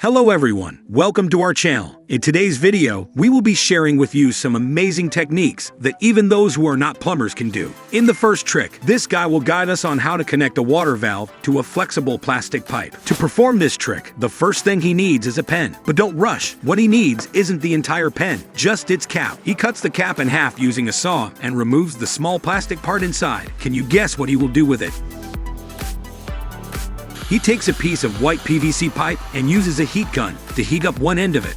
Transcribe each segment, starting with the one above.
Hello everyone, welcome to our channel. In today's video, we will be sharing with you some amazing techniques that even those who are not plumbers can do. In the first trick, this guy will guide us on how to connect a water valve to a flexible plastic pipe. To perform this trick, the first thing he needs is a pen. But don't rush, what he needs isn't the entire pen, just its cap. He cuts the cap in half using a saw and removes the small plastic part inside. Can you guess what he will do with it? He takes a piece of white PVC pipe and uses a heat gun to heat up one end of it.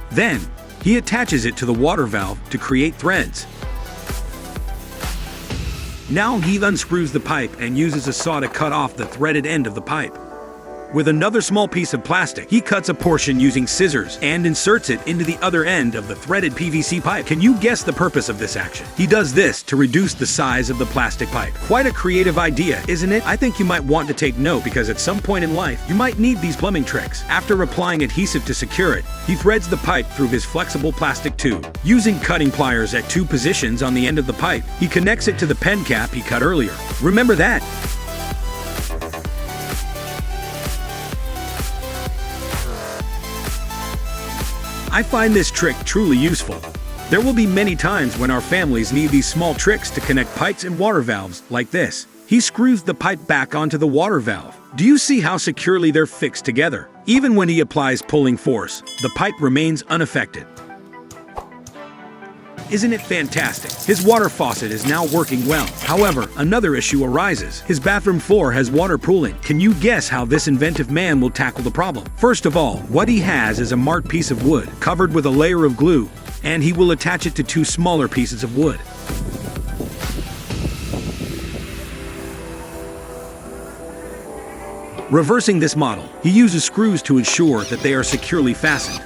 Then, he attaches it to the water valve to create threads. Now he unscrews the pipe and uses a saw to cut off the threaded end of the pipe. With another small piece of plastic, he cuts a portion using scissors and inserts it into the other end of the threaded PVC pipe. Can you guess the purpose of this action? He does this to reduce the size of the plastic pipe. Quite a creative idea, isn't it? I think you might want to take note because at some point in life, you might need these plumbing tricks. After applying adhesive to secure it, he threads the pipe through his flexible plastic tube. Using cutting pliers at 2 positions on the end of the pipe, he connects it to the pen cap he cut earlier. Remember that? I find this trick truly useful. There will be many times when our families need these small tricks to connect pipes and water valves, like this. He screws the pipe back onto the water valve. Do you see how securely they're fixed together? Even when he applies pulling force, the pipe remains unaffected. Isn't it fantastic? His water faucet is now working well. However, another issue arises. His bathroom floor has water pooling. Can you guess how this inventive man will tackle the problem? First of all, what he has is a marked piece of wood covered with a layer of glue, and he will attach it to 2 smaller pieces of wood. Reversing this model, he uses screws to ensure that they are securely fastened.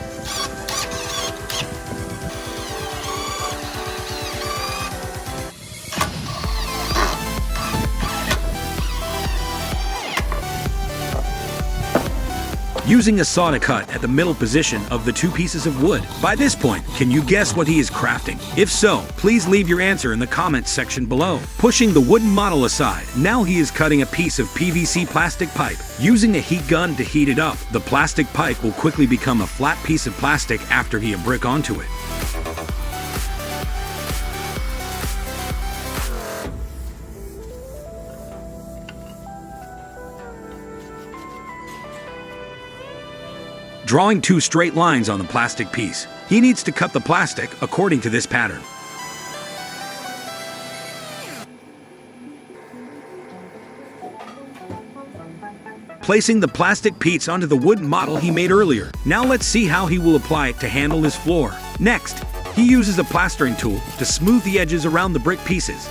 Using a saw to cut at the middle position of the 2 pieces of wood. By this point, can you guess what he is crafting? If so, please leave your answer in the comments section below. Pushing the wooden model aside, now he is cutting a piece of PVC plastic pipe. Using a heat gun to heat it up, the plastic pipe will quickly become a flat piece of plastic after he brick onto it. Drawing 2 straight lines on the plastic piece, he needs to cut the plastic according to this pattern. Placing the plastic piece onto the wooden model he made earlier. Now let's see how he will apply it to handle his floor. Next, he uses a plastering tool to smooth the edges around the brick pieces.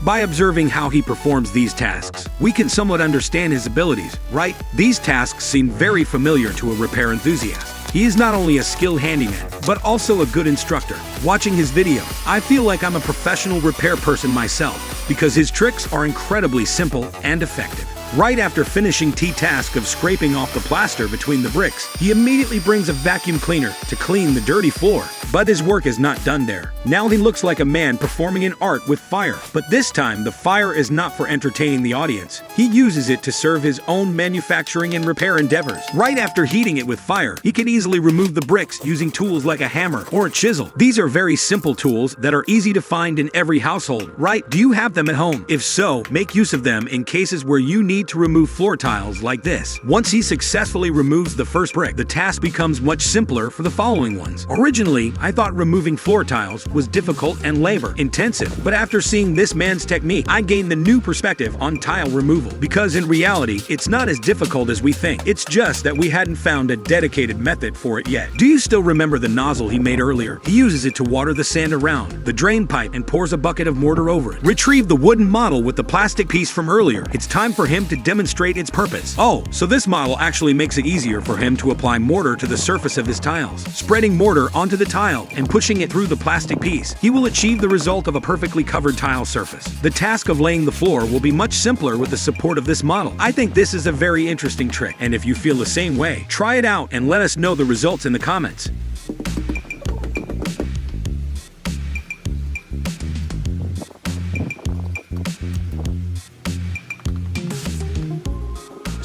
By observing how he performs these tasks, we can somewhat understand his abilities, right? These tasks seem very familiar to a repair enthusiast. He is not only a skilled handyman, but also a good instructor. Watching his video, I feel like I'm a professional repair person myself, because his tricks are incredibly simple and effective. Right after finishing the task of scraping off the plaster between the bricks, he immediately brings a vacuum cleaner to clean the dirty floor. But his work is not done there. Now he looks like a man performing an art with fire. But this time, the fire is not for entertaining the audience. He uses it to serve his own manufacturing and repair endeavors. Right after heating it with fire, he can easily remove the bricks using tools like a hammer or a chisel. These are very simple tools that are easy to find in every household, right? Do you have them at home? If so, make use of them in cases where you need to remove floor tiles like this. Once he successfully removes the first brick, the task becomes much simpler for the following ones. Originally, I thought removing floor tiles was difficult and labor-intensive, but after seeing this man's technique, I gained the new perspective on tile removal. Because in reality, it's not as difficult as we think. It's just that we hadn't found a dedicated method for it yet. Do you still remember the nozzle he made earlier? He uses it to water the sand around the drain pipe and pours a bucket of mortar over it. Retrieve the wooden model with the plastic piece from earlier. It's time for him to demonstrate its purpose. Oh, so this model actually makes it easier for him to apply mortar to the surface of his tiles. Spreading mortar onto the tile and pushing it through the plastic piece, he will achieve the result of a perfectly covered tile surface. The task of laying the floor will be much simpler with the support of this model. I think this is a very interesting trick, and if you feel the same way, try it out and let us know the results in the comments.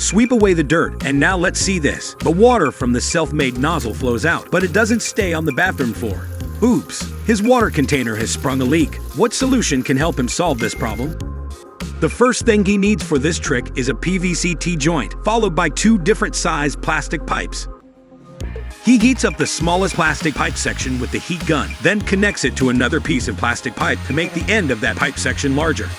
Sweep away the dirt, and now let's see this. The water from the self-made nozzle flows out, but it doesn't stay on the bathroom floor. Oops, his water container has sprung a leak. What solution can help him solve this problem? The first thing he needs for this trick is a PVC T-joint, followed by 2 different size plastic pipes. He heats up the smallest plastic pipe section with the heat gun, then connects it to another piece of plastic pipe to make the end of that pipe section larger.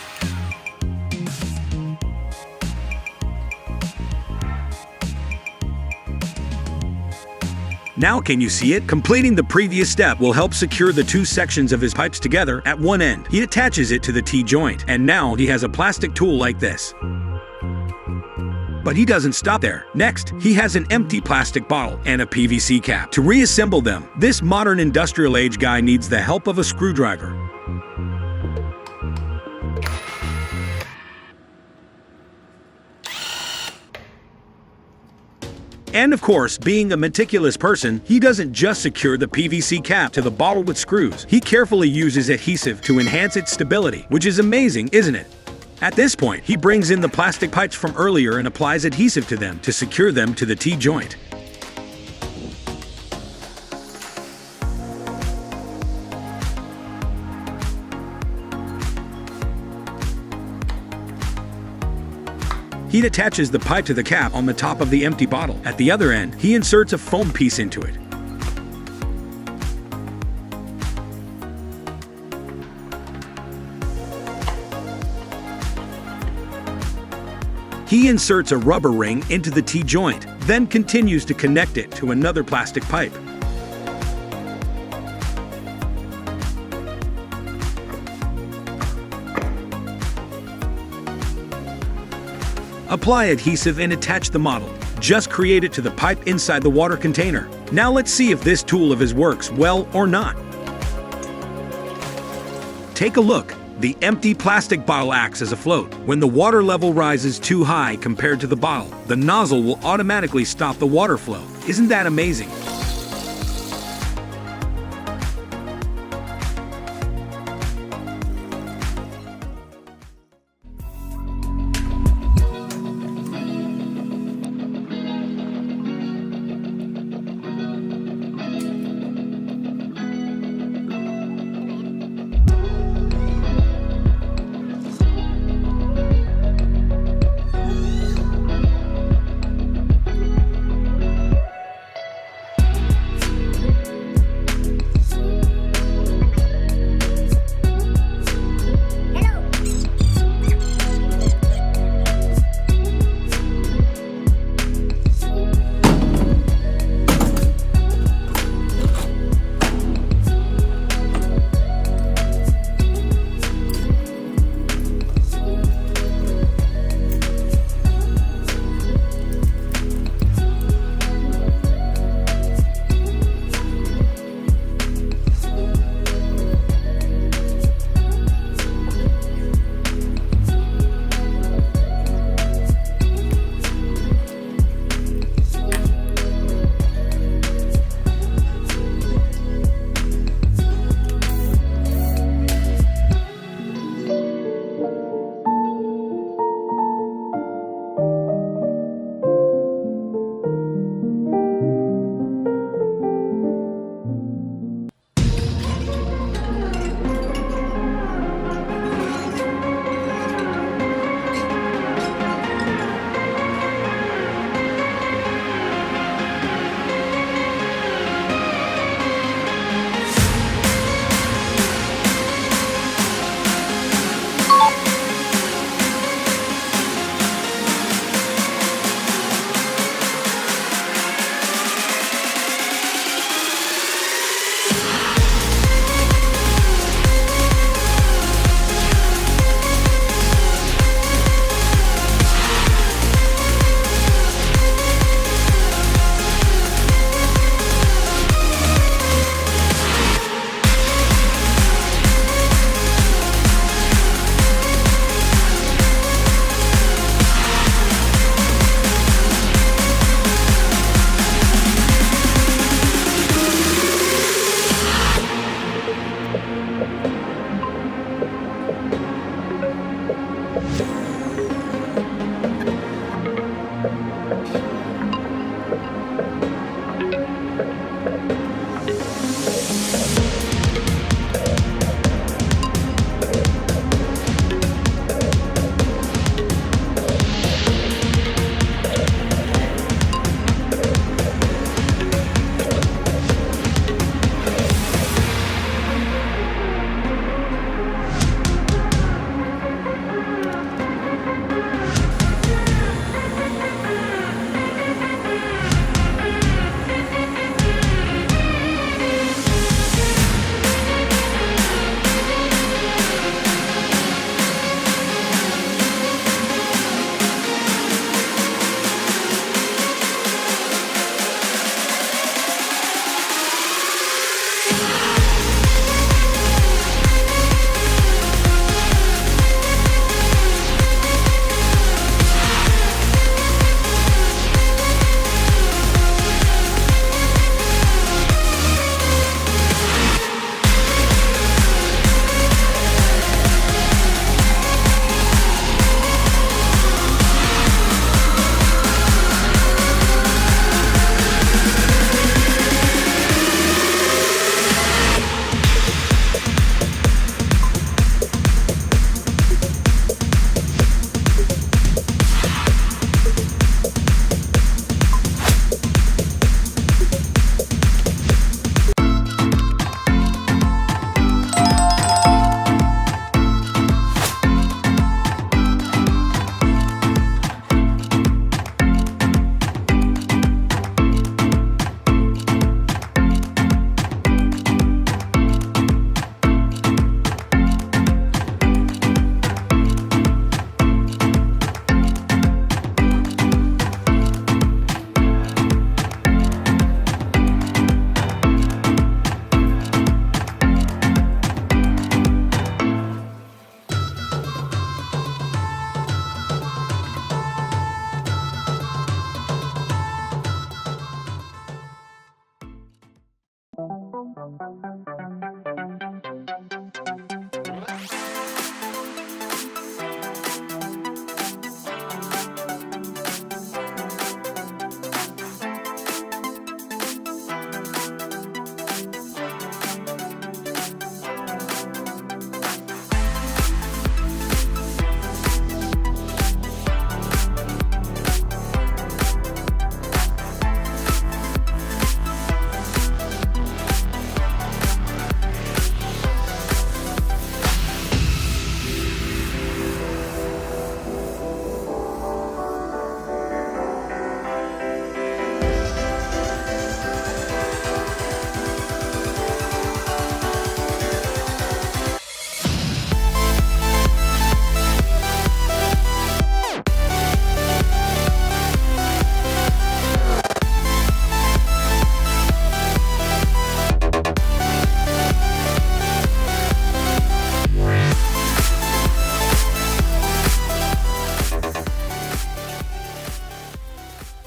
Now can you see it? Completing the previous step will help secure the 2 sections of his pipes together at one end. He attaches it to the T-joint, and now he has a plastic tool like this. But he doesn't stop there. Next, he has an empty plastic bottle and a PVC cap. To reassemble them, this modern industrial age guy needs the help of a screwdriver. And of course, being a meticulous person, he doesn't just secure the PVC cap to the bottle with screws. He carefully uses adhesive to enhance its stability, which is amazing, isn't it? At this point, he brings in the plastic pipes from earlier and applies adhesive to them to secure them to the T-joint. He attaches the pipe to the cap on the top of the empty bottle. At the other end, he inserts a foam piece into it. He inserts a rubber ring into the T-joint, then continues to connect it to another plastic pipe. Apply adhesive and attach the model. Just create it to the pipe inside the water container. Now let's see if this tool of his works well or not. Take a look. The empty plastic bottle acts as a float. When the water level rises too high compared to the bottle, the nozzle will automatically stop the water flow. Isn't that amazing?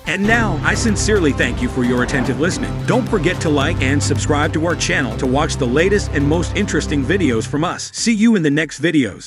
And now, I sincerely thank you for your attentive listening. Don't forget to like and subscribe to our channel to watch the latest and most interesting videos from us. See you in the next videos.